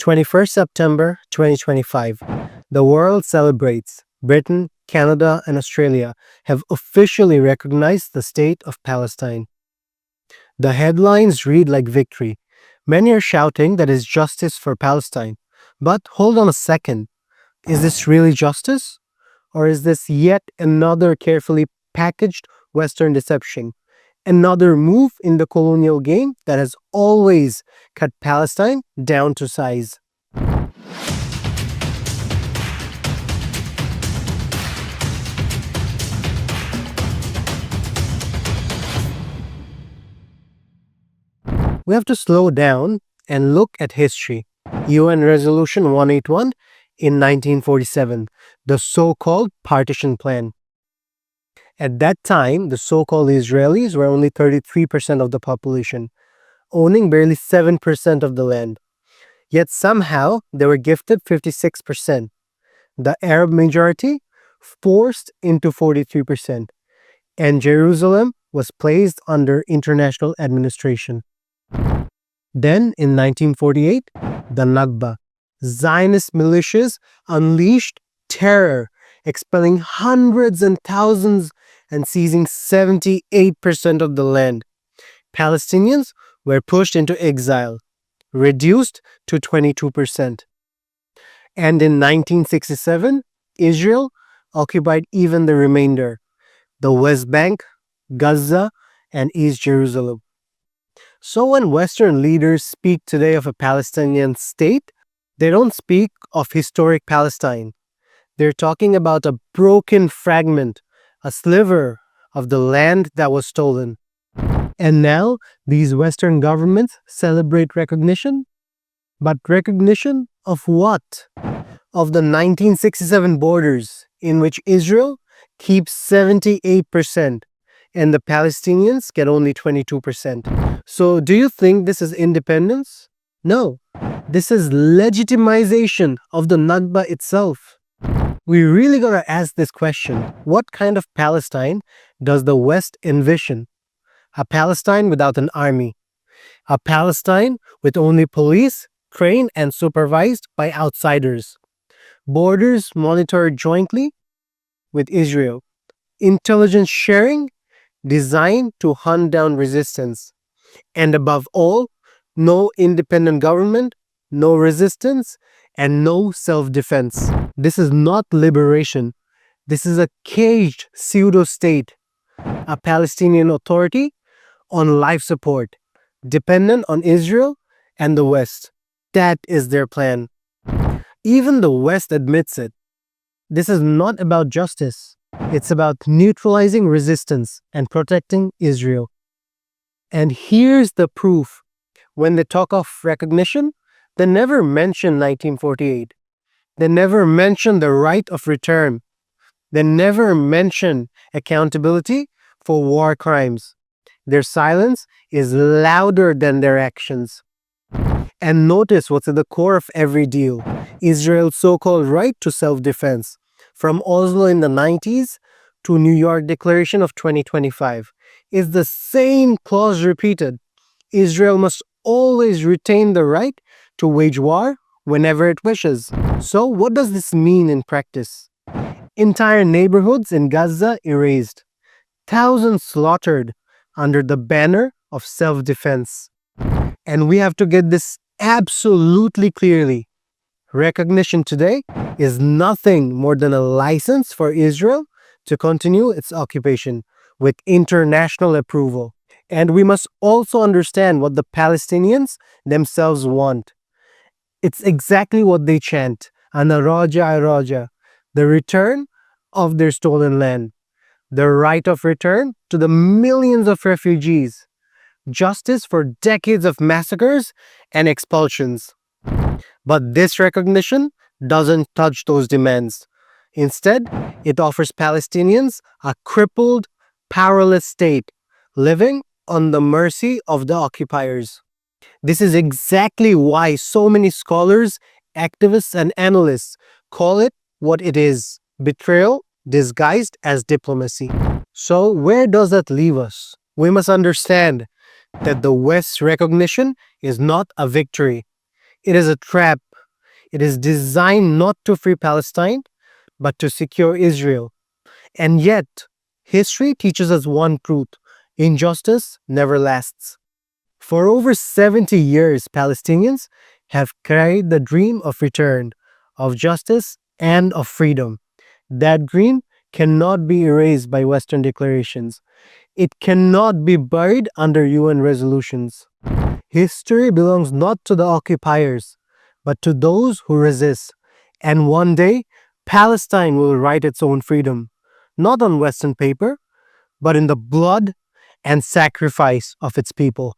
21st September 2025. The world celebrates. Britain, Canada, and Australia have officially recognized the State of Palestine. The headlines read like victory. Many are shouting that it's justice for Palestine. But hold on a second. Is this really justice? Or is this yet another carefully packaged Western deception? Another move in the colonial game that has always cut Palestine down to size. We have to slow down and look at history. UN Resolution 181 in 1947, the so-called Partition Plan. At that time, the so-called Israelis were only 33% of the population, owning barely 7% of the land. Yet somehow, they were gifted 56%. The Arab majority forced into 43%, and Jerusalem was placed under international administration. Then, in 1948, the Nakba, Zionist militias unleashed terror, expelling hundreds and thousands and seizing 78% of the land. Palestinians were pushed into exile, reduced to 22%. And in 1967, Israel occupied even the remainder, the West Bank, Gaza, and East Jerusalem. So when Western leaders speak today of a Palestinian state, they don't speak of historic Palestine. They're talking about a broken fragment, a sliver of the land that was stolen. And now, these Western governments celebrate recognition. But recognition of what? Of the 1967 borders, in which Israel keeps 78% and the Palestinians get only 22%. So do you think this is independence? No. This is legitimization of the Nakba itself. We really gotta ask this question. What kind of Palestine does the West envision? A Palestine without an army. A Palestine with only police, trained and supervised by outsiders. Borders monitored jointly with Israel. Intelligence sharing designed to hunt down resistance. And above all, no independent government, no resistance, and no self-defense. This is not liberation. This is a caged pseudo-state, a Palestinian authority on life support, dependent on Israel and the West. That is their plan. Even the West admits it. This is not about justice. It's about neutralizing resistance and protecting Israel. And here's the proof. When they talk of recognition, they never mention 1948. They never mention the right of return. They never mention accountability for war crimes. Their silence is louder than their actions. And notice what's at the core of every deal. Israel's so-called right to self-defense. From Oslo in the 90s to New York Declaration of 2025 is the same clause repeated. Israel must always retain the right to wage war whenever it wishes. So what does this mean in practice? Entire neighborhoods in Gaza erased. Thousands slaughtered under the banner of self-defense. And we have to get this absolutely clearly. Recognition today is nothing more than a license for Israel to continue its occupation with international approval. And we must also understand what the Palestinians themselves want. It's exactly what they chant, Ana Raja ay Raja, the return of their stolen land, the right of return to the millions of refugees, justice for decades of massacres and expulsions. But this recognition doesn't touch those demands. Instead, it offers Palestinians a crippled, powerless state, living on the mercy of the occupiers. This is exactly why so many scholars, activists, and analysts call it what it is: betrayal disguised as diplomacy. So where does that leave us? We must understand that the West's recognition is not a victory. It is a trap. It is designed not to free Palestine, but to secure Israel. And yet, history teaches us one truth: injustice never lasts. For over 70 years, Palestinians have carried the dream of return, of justice, and of freedom. That dream cannot be erased by Western declarations. It cannot be buried under UN resolutions. History belongs not to the occupiers, but to those who resist. And one day, Palestine will write its own freedom, not on Western paper, but in the blood and sacrifice of its people.